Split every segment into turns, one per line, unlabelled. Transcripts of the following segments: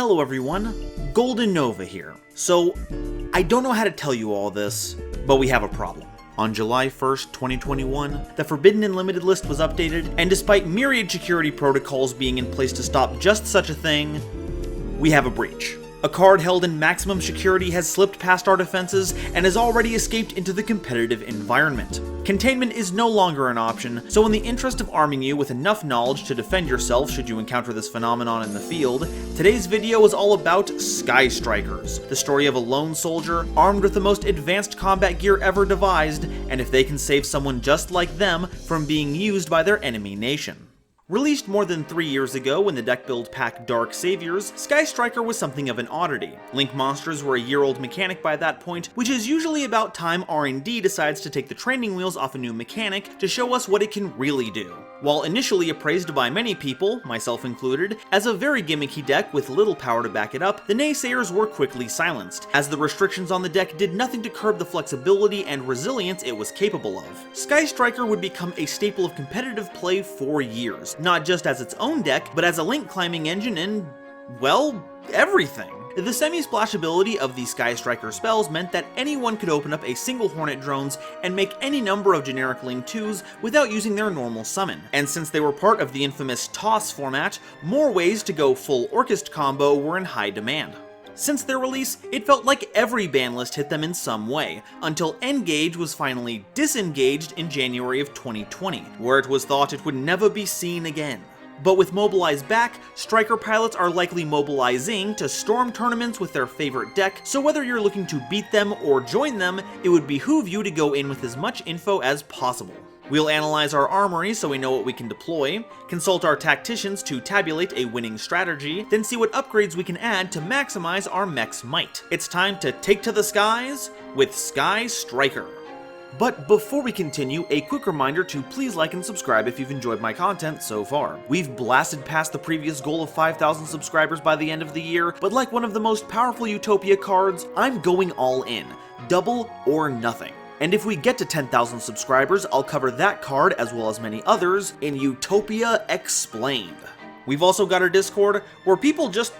Hello everyone, GoldenNova here. So, I don't know how to tell you all this, but we have a problem. On July 1st, 2021, the Forbidden and Limited list was updated, and despite myriad security protocols being in place to stop just such a thing, we have a breach. A card held in maximum security has slipped past our defenses and has already escaped into the competitive environment. Containment is no longer an option, so in the interest of arming you with enough knowledge to defend yourself should you encounter this phenomenon in the field, today's video is all about Sky Strikers, the story of a lone soldier armed with the most advanced combat gear ever devised, and if they can save someone just like them from being used by their enemy nation. Released more than 3 years ago in the deck build pack Dark Saviors, Sky Striker was something of an oddity. Link monsters were a year-old mechanic by that point, which is usually about time R&D decides to take the training wheels off a new mechanic to show us what it can really do. While initially appraised by many people, myself included, as a very gimmicky deck with little power to back it up, the naysayers were quickly silenced, as the restrictions on the deck did nothing to curb the flexibility and resilience it was capable of. Sky Striker would become a staple of competitive play for years, not just as its own deck, but as a link climbing engine and, well, everything. The semi-splashability of the Sky Striker spells meant that anyone could open up a single Hornet drones and make any number of generic Link 2s without using their normal summon. And since they were part of the infamous Toss format, more ways to go full Orchest combo were in high demand. Since their release, it felt like every ban list hit them in some way, until Engage was finally disengaged in January of 2020, where it was thought it would never be seen again. But with Mobilize back, Striker pilots are likely mobilizing to storm tournaments with their favorite deck, so whether you're looking to beat them or join them, it would behoove you to go in with as much info as possible. We'll analyze our armory so we know what we can deploy, consult our tacticians to tabulate a winning strategy, then see what upgrades we can add to maximize our mech's might. It's time to take to the skies with Sky Striker. But before we continue, a quick reminder to please like and subscribe if you've enjoyed my content so far. We've blasted past the previous goal of 5,000 subscribers by the end of the year, but like one of the most powerful Utopia cards, I'm going all in. Double or nothing. And if we get to 10,000 subscribers, I'll cover that card as well as many others in Utopia Explained. We've also got our Discord, where people just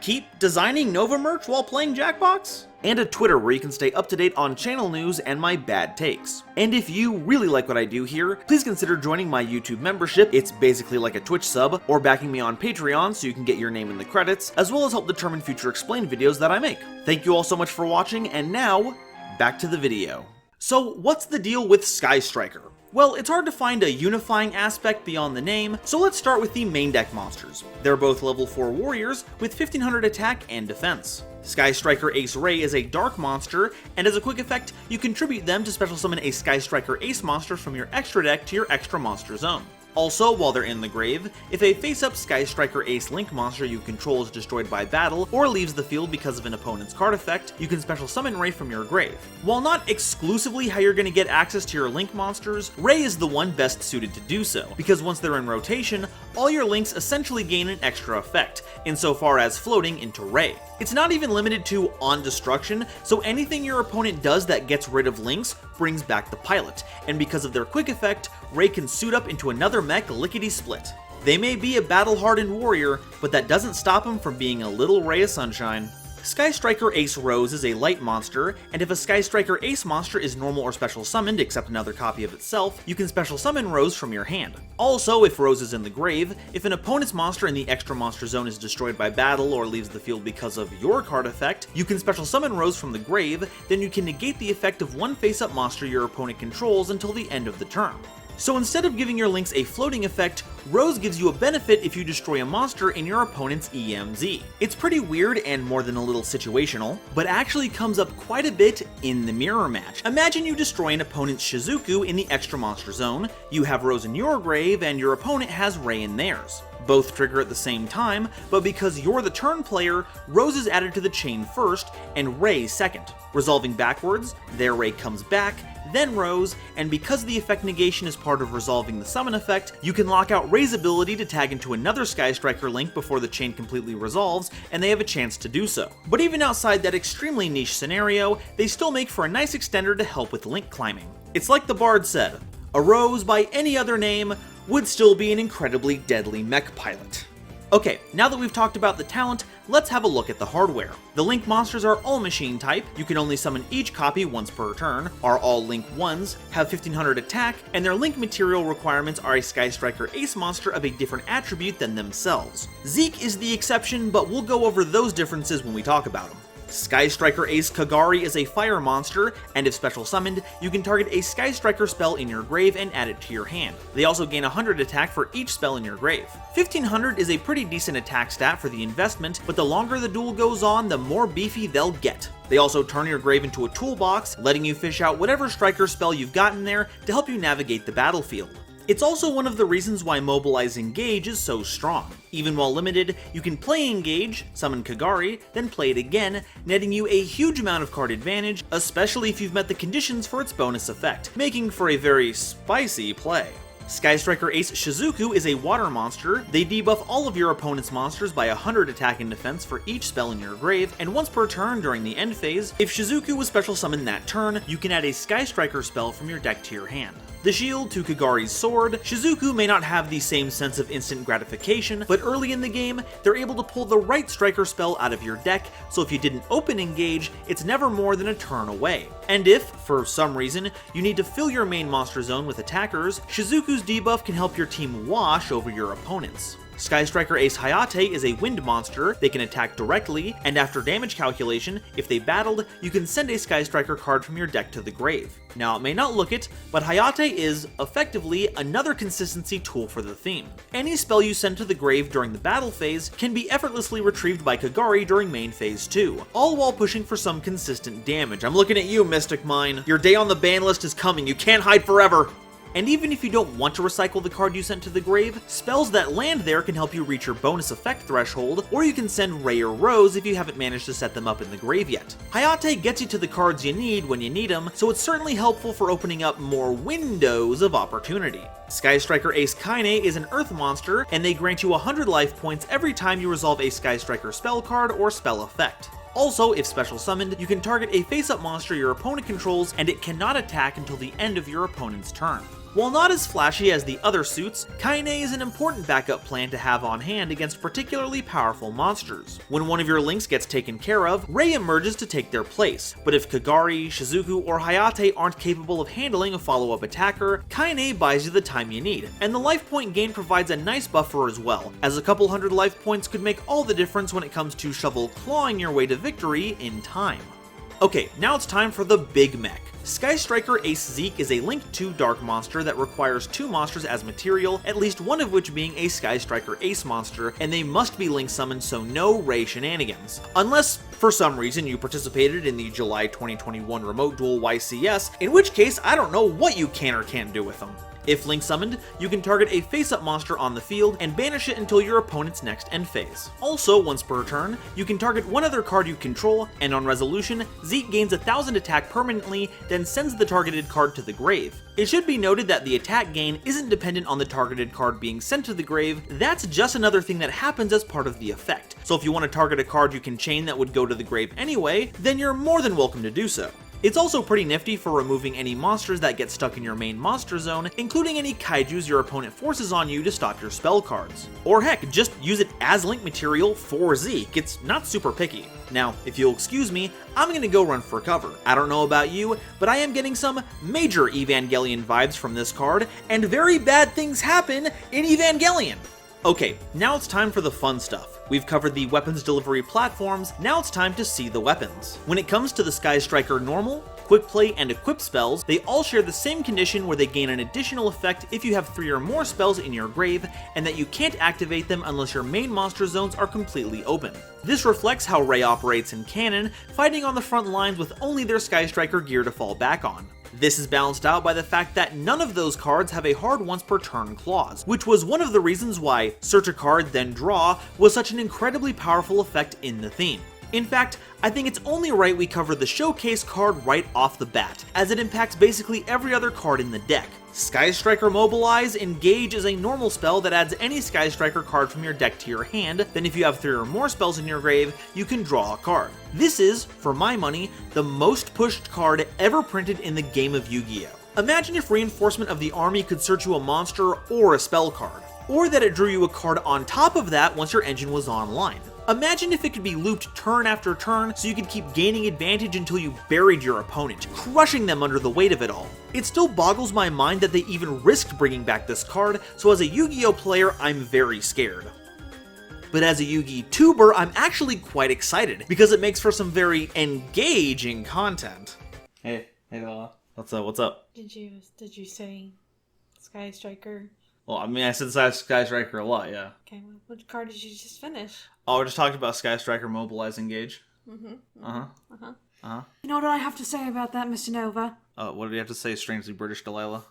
keep designing Nova merch while playing Jackbox, and a Twitter where you can stay up to date on channel news and my bad takes. And if you really like what I do here, please consider joining my YouTube membership. It's basically like a Twitch sub, or backing me on Patreon so you can get your name in the credits, as well as help determine future Explained videos that I make. Thank you all so much for watching, and now, back to the video. So what's the deal with Sky Striker? Well, it's hard to find a unifying aspect beyond the name, so let's start with the main deck monsters. They're both level 4 warriors with 1500 attack and defense. Sky Striker Ace Ray is a dark monster, and as a quick effect, you contribute them to special summon a Sky Striker Ace monster from your extra deck to your extra monster zone. Also, while they're in the grave, if a face-up Sky Striker Ace Link monster you control is destroyed by battle or leaves the field because of an opponent's card effect, you can special summon Ray from your grave. While not exclusively how you're going to get access to your Link monsters, Ray is the one best suited to do so, because once they're in rotation, all your Links essentially gain an extra effect, insofar as floating into Ray. It's not even limited to on destruction, so anything your opponent does that gets rid of Links brings back the pilot, and because of their quick effect, Ray can suit up into another mech lickety-split. They may be a battle-hardened warrior, but that doesn't stop him from being a little ray of sunshine. Sky Striker Ace Rose is a light monster, and if a Sky Striker Ace monster is normal or special summoned except another copy of itself, you can special summon Rose from your hand. Also, if Rose is in the grave, if an opponent's monster in the extra monster zone is destroyed by battle or leaves the field because of your card effect, you can special summon Rose from the grave, then you can negate the effect of one face-up monster your opponent controls until the end of the turn. So instead of giving your Links a floating effect, Rose gives you a benefit if you destroy a monster in your opponent's EMZ. It's pretty weird and more than a little situational, but actually comes up quite a bit in the mirror match. Imagine you destroy an opponent's Shizuku in the extra monster zone, you have Rose in your grave, and your opponent has Ray in theirs. Both trigger at the same time, but because you're the turn player, Rose is added to the chain first, and Ray second. Resolving backwards, their Ray comes back, then Rose, and because the effect negation is part of resolving the summon effect, you can lock out Ray's ability to tag into another Sky Striker Link before the chain completely resolves, and they have a chance to do so. But even outside that extremely niche scenario, they still make for a nice extender to help with Link climbing. It's like the Bard said, a Rose by any other name would still be an incredibly deadly mech pilot. Okay, now that we've talked about the talent, let's have a look at the hardware. The Link monsters are all machine type, you can only summon each copy once per turn, are all Link 1s, have 1500 attack, and their Link material requirements are a Sky Striker Ace monster of a different attribute than themselves. Zeke is the exception, but we'll go over those differences when we talk about them. Sky Striker Ace Kagari is a fire monster, and if special summoned, you can target a Sky Striker spell in your grave and add it to your hand. They also gain 100 attack for each spell in your grave. 1500 is a pretty decent attack stat for the investment, but the longer the duel goes on, the more beefy they'll get. They also turn your grave into a toolbox, letting you fish out whatever striker spell you've got in there to help you navigate the battlefield. It's also one of the reasons why Mobilize Engage is so strong. Even while limited, you can play Engage, summon Kagari, then play it again, netting you a huge amount of card advantage, especially if you've met the conditions for its bonus effect, making for a very spicy play. Sky Striker Ace Shizuku is a water monster. They debuff all of your opponent's monsters by 100 attack and defense for each spell in your grave, and once per turn during the end phase, if Shizuku was special summoned that turn, you can add a Sky Striker spell from your deck to your hand. The shield to Kagari's sword, Shizuku may not have the same sense of instant gratification, but early in the game, they're able to pull the right striker spell out of your deck, so if you didn't open Engage, it's never more than a turn away. And if, for some reason, you need to fill your main monster zone with attackers, Shizuku's debuff can help your team wash over your opponents. Sky Striker Ace Hayate is a wind monster. They can attack directly, and after damage calculation, if they battled, you can send a Sky Striker card from your deck to the grave. Now, it may not look it, but Hayate is, effectively, another consistency tool for the theme. Any spell you send to the grave during the battle phase can be effortlessly retrieved by Kagari during main phase 2, all while pushing for some consistent damage. I'm looking at you, Mystic Mine. Your day on the ban list is coming, you can't hide forever! And even if you don't want to recycle the card you sent to the grave, spells that land there can help you reach your bonus effect threshold, or you can send Ray or Rose if you haven't managed to set them up in the grave yet. Hayate gets you to the cards you need when you need them, so it's certainly helpful for opening up more windows of opportunity. Sky Striker Ace Kaine is an earth monster, and they grant you 100 life points every time you resolve a Sky Striker spell card or spell effect. Also, if special summoned, you can target a face-up monster your opponent controls, and it cannot attack until the end of your opponent's turn. While not as flashy as the other suits, Kaine is an important backup plan to have on hand against particularly powerful monsters. When one of your links gets taken care of, Rei emerges to take their place, but if Kagari, Shizuku, or Hayate aren't capable of handling a follow-up attacker, Kaine buys you the time you need, and the life point gain provides a nice buffer as well, as a couple hundred life points could make all the difference when it comes to shovel clawing your way to victory in time. Okay, now it's time for the big mech. Sky Striker Ace Zeke is a Link 2 Dark monster that requires 2 monsters as material, at least one of which being a Sky Striker Ace monster, and they must be Link summoned, so no Ray shenanigans. Unless, for some reason, you participated in the July 2021 Remote Duel YCS, in which case I don't know what you can or can't do with them. If Link summoned, you can target a face-up monster on the field and banish it until your opponent's next end phase. Also, once per turn, you can target one other card you control, and on resolution, Zeke gains 1000 attack permanently, then sends the targeted card to the grave. It should be noted that the attack gain isn't dependent on the targeted card being sent to the grave, that's just another thing that happens as part of the effect. So if you want to target a card you can chain that would go to the grave anyway, then you're more than welcome to do so. It's also pretty nifty for removing any monsters that get stuck in your main monster zone, including any kaijus your opponent forces on you to stop your spell cards. Or heck, just use it as Link material for Zeke, it's not super picky. Now, if you'll excuse me, I'm gonna go run for cover. I don't know about you, but I am getting some major Evangelion vibes from this card, and very bad things happen in Evangelion! Okay, now it's time for the fun stuff. We've covered the weapons delivery platforms, now it's time to see the weapons. When it comes to the Sky Striker normal, quick play, and equip spells, they all share the same condition where they gain an additional effect if you have 3 or more spells in your grave, and that you can't activate them unless your main monster zones are completely open. This reflects how Rei operates in canon, fighting on the front lines with only their Sky Striker gear to fall back on. This is balanced out by the fact that none of those cards have a hard once per turn clause, which was one of the reasons why search a card then draw was such an incredibly powerful effect in the theme. In fact, I think it's only right we cover the showcase card right off the bat, as it impacts basically every other card in the deck. Sky Striker Mobilize Engage is a normal spell that adds any Sky Striker card from your deck to your hand, then if you have 3 or more spells in your grave, you can draw a card. This is, for my money, the most pushed card ever printed in the game of Yu-Gi-Oh! Imagine if Reinforcement of the Army could search you a monster or a spell card. or that it drew you a card on top of that once your engine was online. Imagine if it could be looped turn after turn so you could keep gaining advantage until you buried your opponent, crushing them under the weight of it all. It still boggles my mind that they even risked bringing back this card, so as a Yu-Gi-Oh player, I'm very scared. But as a Yu-Gi tuber, I'm actually quite excited, because it makes for some very engaging content. Hey Delah. What's up?
Did you say Sky Striker?
Well, I mean, I said Sky Striker a lot, yeah.
Okay, well, what card did you just finish?
Oh, we just talked about Sky Striker Mobilize Engage.
You know what I have to say about that, Mr. Nova?
What do you have to say, strangely British Delilah?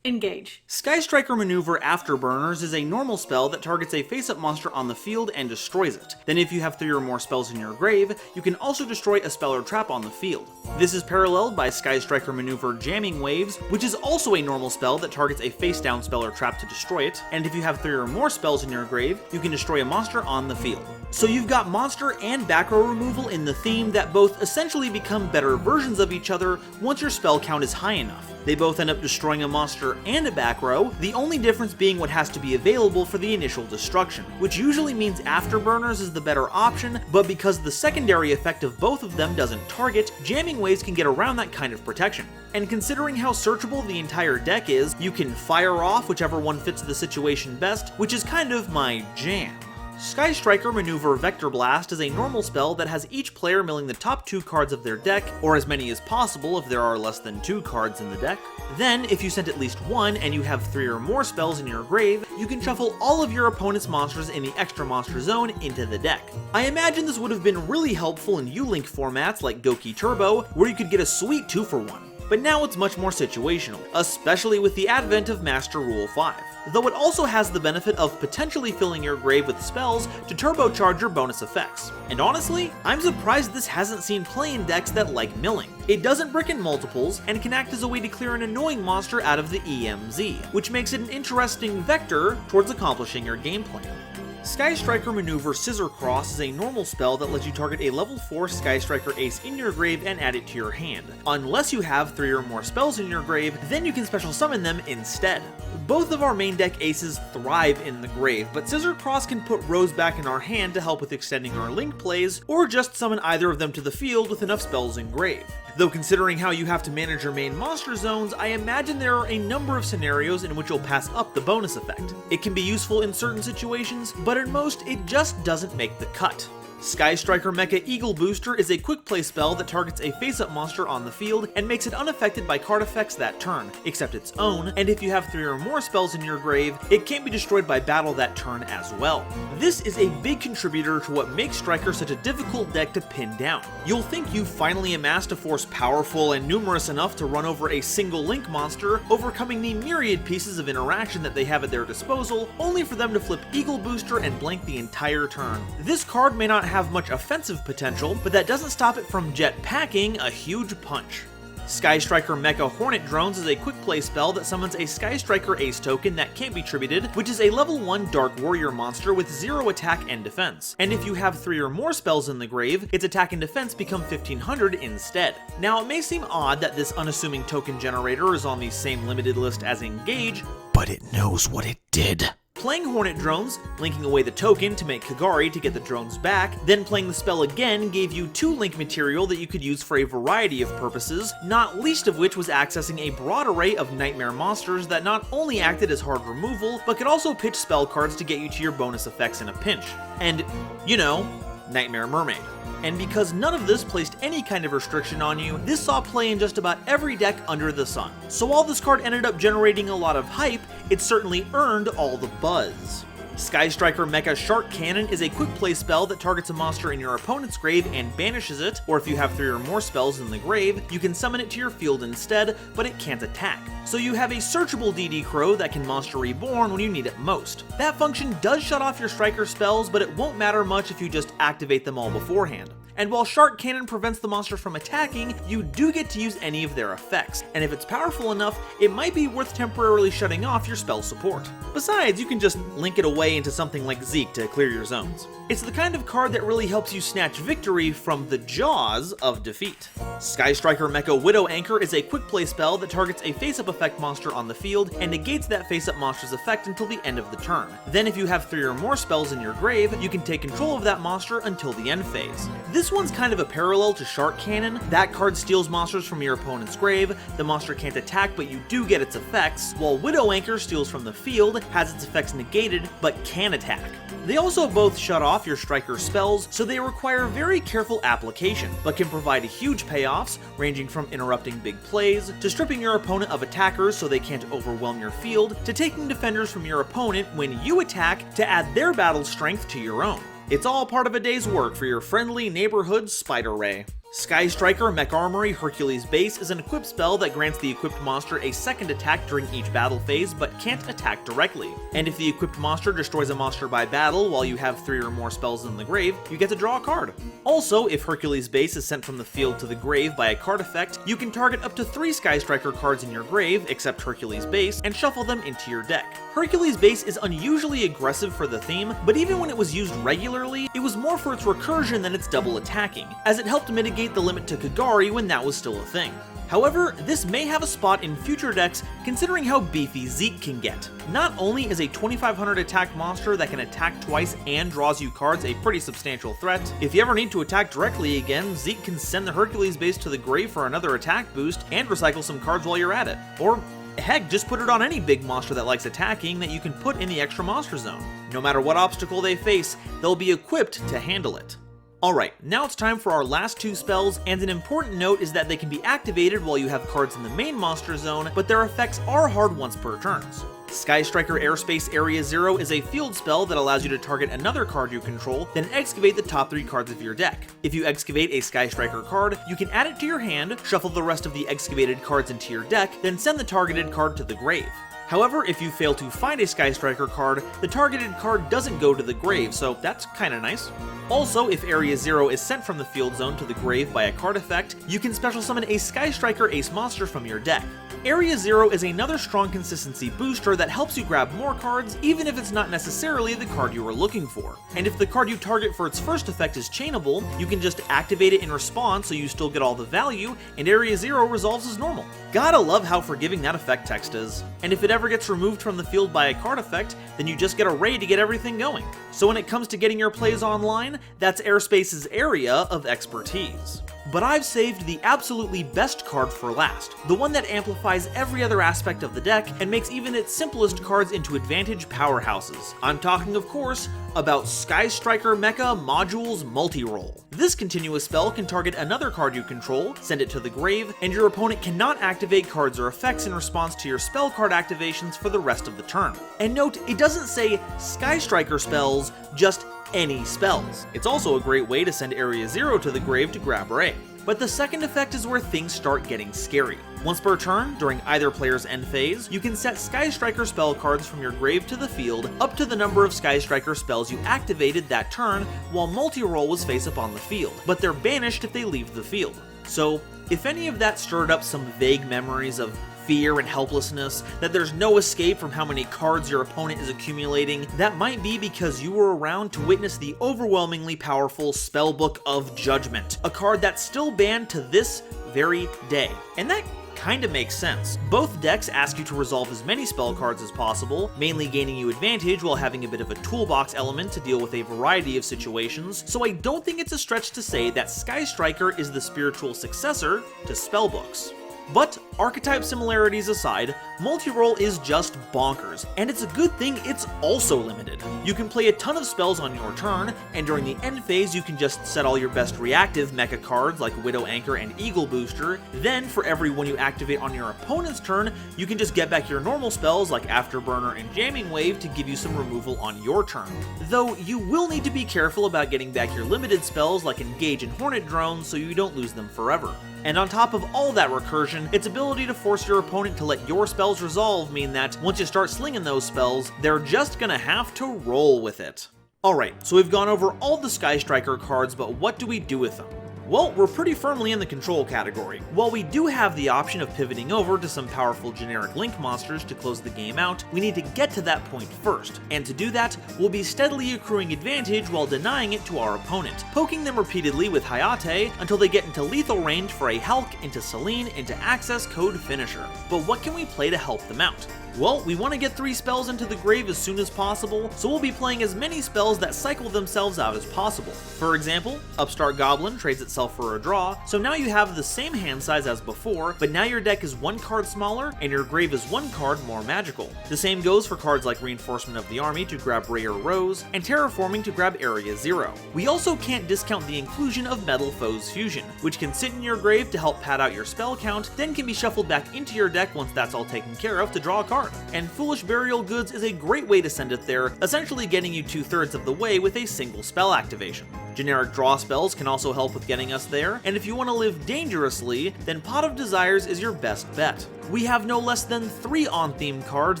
Engage.
Sky Striker Maneuver Afterburners is a normal spell that targets a face-up monster on the field and destroys it. Then if you have 3 or more spells in your grave, you can also destroy a spell or trap on the field. This is paralleled by Sky Striker Maneuver Jamming Waves, which is also a normal spell that targets a face-down spell or trap to destroy it, and if you have 3 or more spells in your grave, you can destroy a monster on the field. So you've got monster and back row removal in the theme that both essentially become better versions of each other once your spell count is high enough. They both end up destroying a monster and a back row, the only difference being what has to be available for the initial destruction, which usually means Afterburners is the better option, but because the secondary effect of both of them doesn't target, Jamming Waves can get around that kind of protection. And considering how searchable the entire deck is, you can fire off whichever one fits the situation best, which is kind of my jam. Sky Striker Maneuver Vector Blast is a normal spell that has each player milling the top 2 cards of their deck, or as many as possible if there are less than 2 cards in the deck. Then, if you sent at least 1 and you have 3 or more spells in your grave, you can shuffle all of your opponent's monsters in the extra monster zone into the deck. I imagine this would have been really helpful in U-Link formats like Goki Turbo, where you could get a sweet 2-for-1. But now it's much more situational, especially with the advent of Master Rule 5. Though it also has the benefit of potentially filling your grave with spells to turbocharge your bonus effects. And honestly, I'm surprised this hasn't seen play in decks that like milling. It doesn't brick in multiples, and can act as a way to clear an annoying monster out of the EMZ, which makes it an interesting vector towards accomplishing your game plan. Sky Striker Maneuver Scissor Cross is a normal spell that lets you target a level 4 Sky Striker ace in your grave and add it to your hand. Unless you have 3 or more spells in your grave, then you can special summon them instead. Both of our main deck aces thrive in the grave, but Scissor Cross can put Rose back in our hand to help with extending our link plays, or just summon either of them to the field with enough spells in grave. Though considering how you have to manage your main monster zones, I imagine there are a number of scenarios in which you'll pass up the bonus effect. It can be useful in certain situations, but in most, it just doesn't make the cut. Sky Striker Mecha Eagle Booster is a quick play spell that targets a face-up monster on the field and makes it unaffected by card effects that turn, except its own, and if you have 3 or more spells in your grave, it can be destroyed by battle that turn as well. This is a big contributor to what makes Striker such a difficult deck to pin down. You'll think you've finally amassed a force powerful and numerous enough to run over a single Link monster, overcoming the myriad pieces of interaction that they have at their disposal, only for them to flip Eagle Booster and blank the entire turn. This card may not have much offensive potential, but that doesn't stop it from jet-packing a huge punch. Sky Striker Mecha Hornet Drones is a quick play spell that summons a Sky Striker Ace token that can't be tributed, which is a level 1 Dark Warrior monster with 0 attack and defense. And if you have 3 or more spells in the grave, its attack and defense become 1500 instead. Now, it may seem odd that this unassuming token generator is on the same limited list as Engage, but it knows what it did. Playing Hornet Drones, linking away the token to make Kagari to get the drones back, then playing the spell again gave you 2 link material that you could use for a variety of purposes, not least of which was accessing a broad array of nightmare monsters that not only acted as hard removal, but could also pitch spell cards to get you to your bonus effects in a pinch. And, you know, Nightmare Mermaid. And because none of this placed any kind of restriction on you, this saw play in just about every deck under the sun. So while this card ended up generating a lot of hype, it certainly earned all the buzz. Sky Striker Mecha Shark Cannon is a quick play spell that targets a monster in your opponent's grave and banishes it, or if you have 3 or more spells in the grave, you can summon it to your field instead, but it can't attack. So you have a searchable DD Crow that can Monster Reborn when you need it most. That function does shut off your Striker spells, but it won't matter much if you just activate them all beforehand. And while Shark Cannon prevents the monster from attacking, you do get to use any of their effects, and if it's powerful enough, it might be worth temporarily shutting off your spell support. Besides, you can just link it away into something like Zeke to clear your zones. It's the kind of card that really helps you snatch victory from the jaws of defeat. Sky Striker Mecha Widow Anchor is a quick play spell that targets a face-up effect monster on the field and negates that face-up monster's effect until the end of the turn. Then if you have 3 or more spells in your grave, you can take control of that monster until the end phase. This one's kind of a parallel to Shark Cannon. That card steals monsters from your opponent's grave, the monster can't attack but you do get its effects, while Widow Anchor steals from the field, has its effects negated, but can attack. They also both shut off your striker's spells, so they require very careful application, but can provide huge payoffs, ranging from interrupting big plays, to stripping your opponent of attackers so they can't overwhelm your field, to taking defenders from your opponent when you attack to add their battle strength to your own. It's all part of a day's work for your friendly neighborhood Spider Ray. Sky Striker Mech Armory Hercules Base is an equipped spell that grants the equipped monster a second attack during each battle phase but can't attack directly. And if the equipped monster destroys a monster by battle while you have 3 or more spells in the grave, you get to draw a card. Also, if Hercules Base is sent from the field to the grave by a card effect, you can target up to 3 Sky Striker cards in your grave, except Hercules Base, and shuffle them into your deck. Hercules Base is unusually aggressive for the theme, but even when it was used regularly, it was more for its recursion than its double attacking, as it helped mitigate the limit to Kagari when that was still a thing. However, this may have a spot in future decks considering how beefy Zeke can get. Not only is a 2500 attack monster that can attack twice and draws you cards a pretty substantial threat, if you ever need to attack directly again, Zeke can send the Hercules Base to the grave for another attack boost and recycle some cards while you're at it. Or heck, just put it on any big monster that likes attacking that you can put in the extra monster zone. No matter what obstacle they face, they'll be equipped to handle it. Alright, now it's time for our last 2 spells, and an important note is that they can be activated while you have cards in the main monster zone, but their effects are hard once per turns. Sky Striker Airspace Area 0 is a field spell that allows you to target another card you control, then excavate the top 3 cards of your deck. If you excavate a Sky Striker card, you can add it to your hand, shuffle the rest of the excavated cards into your deck, then send the targeted card to the grave. However, if you fail to find a Sky Striker card, the targeted card doesn't go to the grave, so that's kinda nice. Also, if Area 0 is sent from the field zone to the grave by a card effect, you can special summon a Sky Striker Ace monster from your deck. Area 0 is another strong consistency booster that helps you grab more cards, even if it's not necessarily the card you were looking for. And if the card you target for its first effect is chainable, you can just activate it in response so you still get all the value, and Area 0 resolves as normal. Gotta love how forgiving that effect text is. And if it ever gets removed from the field by a card effect, then you just get a raid to get everything going. So when it comes to getting your plays online, that's Airspace's area of expertise. But I've saved the absolutely best card for last, the one that amplifies every other aspect of the deck and makes even its simplest cards into advantage powerhouses. I'm talking, of course, about Sky Striker Mecha Modules Multi-Roll. This continuous spell can target another card you control, send it to the grave, and your opponent cannot activate cards or effects in response to your spell card activations for the rest of the turn. And note, it doesn't say Sky Striker spells, just any spells. It's also a great way to send Area 0 to the grave to grab Ray. But the second effect is where things start getting scary. Once per turn, during either player's end phase, you can set Sky Striker spell cards from your grave to the field up to the number of Sky Striker spells you activated that turn while multi-roll was face up on the field, but they're banished if they leave the field. So, if any of that stirred up some vague memories of fear and helplessness, that there's no escape from how many cards your opponent is accumulating, that might be because you were around to witness the overwhelmingly powerful Spellbook of Judgment, a card that's still banned to this very day. And that kinda makes sense. Both decks ask you to resolve as many spell cards as possible, mainly gaining you advantage while having a bit of a toolbox element to deal with a variety of situations, so I don't think it's a stretch to say that Sky Striker is the spiritual successor to Spellbooks. But archetype similarities aside, multi-roll is just bonkers, and it's a good thing it's also limited. You can play a ton of spells on your turn, and during the end phase you can just set all your best reactive mecha cards like Widow Anchor and Eagle Booster, then for every one you activate on your opponent's turn, you can just get back your normal spells like Afterburner and Jamming Wave to give you some removal on your turn. Though you will need to be careful about getting back your limited spells like Engage and Hornet Drone so you don't lose them forever. And on top of all that recursion, its ability to force your opponent to let your spells resolve mean that once you start slinging those spells, they're just gonna have to roll with it. Alright, so we've gone over all the Sky Striker cards, but what do we do with them? Well, we're pretty firmly in the control category. While we do have the option of pivoting over to some powerful generic Link monsters to close the game out, we need to get to that point first. And to do that, we'll be steadily accruing advantage while denying it to our opponent, poking them repeatedly with Hayate until they get into lethal range for a Hulk, into Celine, into Access Code Finisher. But what can we play to help them out? Well, we want to get 3 spells into the grave as soon as possible, so we'll be playing as many spells that cycle themselves out as possible. For example, Upstart Goblin trades itself for a draw, so now you have the same hand size as before, but now your deck is 1 card smaller and your grave is 1 card more magical. The same goes for cards like Reinforcement of the Army to grab Rare Rose, and Terraforming to grab Area 0. We also can't discount the inclusion of Metal Foes Fusion, which can sit in your grave to help pad out your spell count, then can be shuffled back into your deck once that's all taken care of to draw a card. And Foolish Burial Goods is a great way to send it there, essentially getting you 2/3 of the way with a single spell activation. Generic draw spells can also help with getting us there, and if you want to live dangerously, then Pot of Desires is your best bet. We have no less than 3 on-theme cards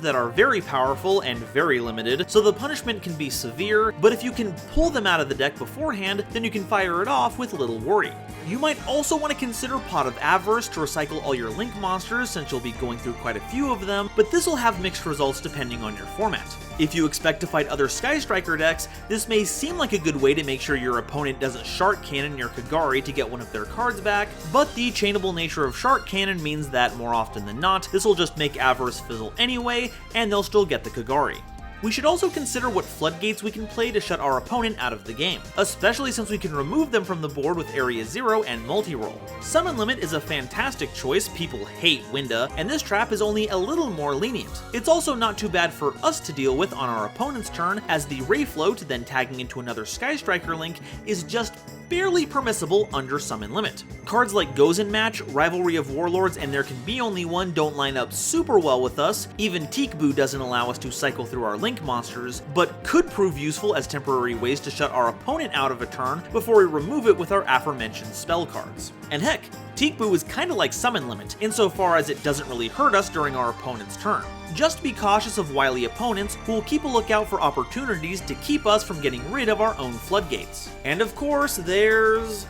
that are very powerful and very limited, so the punishment can be severe, but if you can pull them out of the deck beforehand, then you can fire it off with little worry. You might also want to consider Pot of Avarice to recycle all your Link monsters since you'll be going through quite a few of them, but this will have mixed results depending on your format. If you expect to fight other Sky Striker decks, this may seem like a good way to make sure your opponent doesn't Shark Cannon your Kagari to get one of their cards back, but the chainable nature of Shark Cannon means that more often than not, this will just make Avarice fizzle anyway, and they'll still get the Kagari. We should also consider what floodgates we can play to shut our opponent out of the game, especially since we can remove them from the board with Area 0 and multi-roll. Summon Limit is a fantastic choice, people hate Winda, and this trap is only a little more lenient. It's also not too bad for us to deal with on our opponent's turn, as the Ray Float, then tagging into another Sky Striker Link, is just barely permissible under Summon Limit. Cards like Gozen Match, Rivalry of Warlords, and There Can Be Only One don't line up super well with us. Even Teekboo doesn't allow us to cycle through our Link monsters, but could prove useful as temporary ways to shut our opponent out of a turn before we remove it with our aforementioned spell cards. And heck, Teekboo is kinda like Summon Limit, insofar as it doesn't really hurt us during our opponent's turn. Just be cautious of wily opponents who will keep a lookout for opportunities to keep us from getting rid of our own floodgates. And of course, there's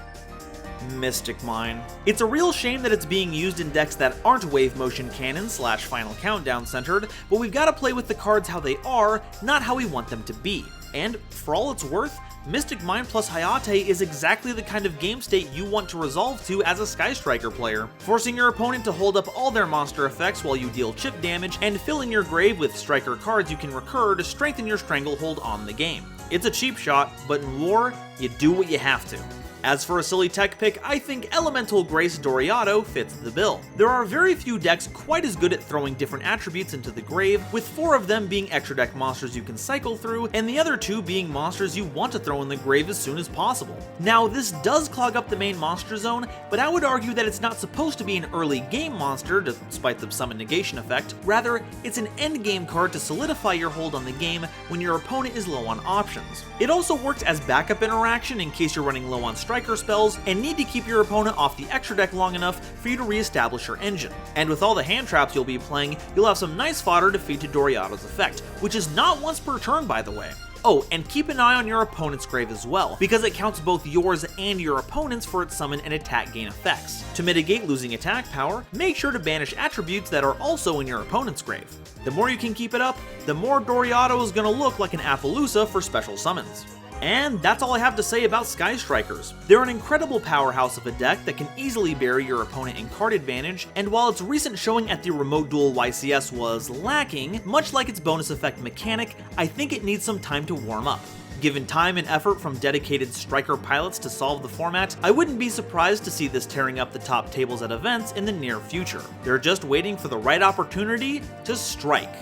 Mystic Mine. It's a real shame that it's being used in decks that aren't Wave Motion Cannon / Final Countdown centered, but we've got to play with the cards how they are, not how we want them to be. And for all it's worth, Mystic Mine plus Hayate is exactly the kind of game state you want to resolve to as a Sky Striker player, forcing your opponent to hold up all their monster effects while you deal chip damage, and filling your grave with Striker cards you can recur to strengthen your stranglehold on the game. It's a cheap shot, but in war, you do what you have to. As for a silly tech pick, I think Elemental Grace Doriado fits the bill. There are very few decks quite as good at throwing different attributes into the grave, with 4 of them being extra deck monsters you can cycle through, and the other 2 being monsters you want to throw in the grave as soon as possible. Now, this does clog up the main monster zone, but I would argue that it's not supposed to be an early game monster, despite the summon negation effect. Rather, it's an end game card to solidify your hold on the game when your opponent is low on options. It also works as backup interaction in case you're running low on Striker spells and need to keep your opponent off the extra deck long enough for you to re-establish your engine. And with all the hand traps you'll be playing, you'll have some nice fodder to feed to Doriado's effect, which is not once per turn, by the way. Oh, and keep an eye on your opponent's grave as well, because it counts both yours and your opponent's for its summon and attack gain effects. To mitigate losing attack power, make sure to banish attributes that are also in your opponent's grave. The more you can keep it up, the more Doriado is gonna look like an Appaloosa for special summons. And that's all I have to say about Sky Strikers. They're an incredible powerhouse of a deck that can easily bury your opponent in card advantage, and while its recent showing at the Remote Duel YCS was lacking, much like its bonus effect mechanic, I think it needs some time to warm up. Given time and effort from dedicated Striker pilots to solve the format, I wouldn't be surprised to see this tearing up the top tables at events in the near future. They're just waiting for the right opportunity to strike.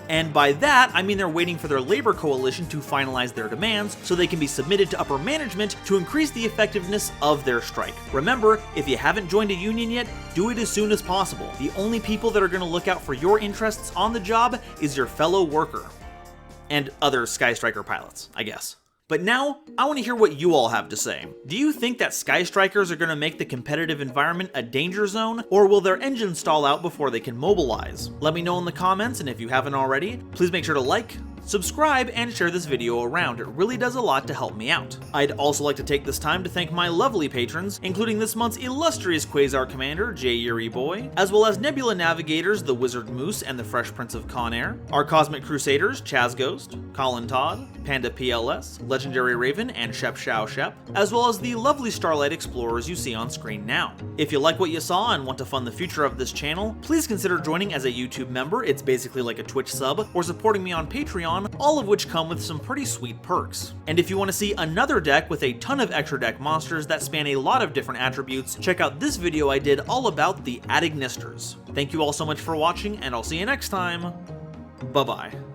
And by that, I mean they're waiting for their labor coalition to finalize their demands so they can be submitted to upper management to increase the effectiveness of their strike. Remember, if you haven't joined a union yet, do it as soon as possible. The only people that are going to look out for your interests on the job is your fellow worker. And other Sky Striker pilots, I guess. But now, I want to hear what you all have to say. Do you think that Sky Strikers are going to make the competitive environment a danger zone, or will their engines stall out before they can mobilize? Let me know in the comments, and if you haven't already, please make sure to like, Subscribe and share this video around, it really does a lot to help me out. I'd also like to take this time to thank my lovely patrons, including this month's illustrious Quasar Commander, J. Yuri Boy, as well as Nebula Navigators, the Wizard Moose and the Fresh Prince of Conair, our Cosmic Crusaders, Chaz Ghost, Colin Todd, Panda PLS, Legendary Raven, and Shep Shao Shep, as well as the lovely Starlight Explorers you see on screen now. If you like what you saw and want to fund the future of this channel, please consider joining as a YouTube member, it's basically like a Twitch sub, or supporting me on Patreon, all of which come with some pretty sweet perks. And if you want to see another deck with a ton of extra deck monsters that span a lot of different attributes, check out this video I did all about the Adignisters. Thank you all so much for watching, and I'll see you next time. Bye-bye.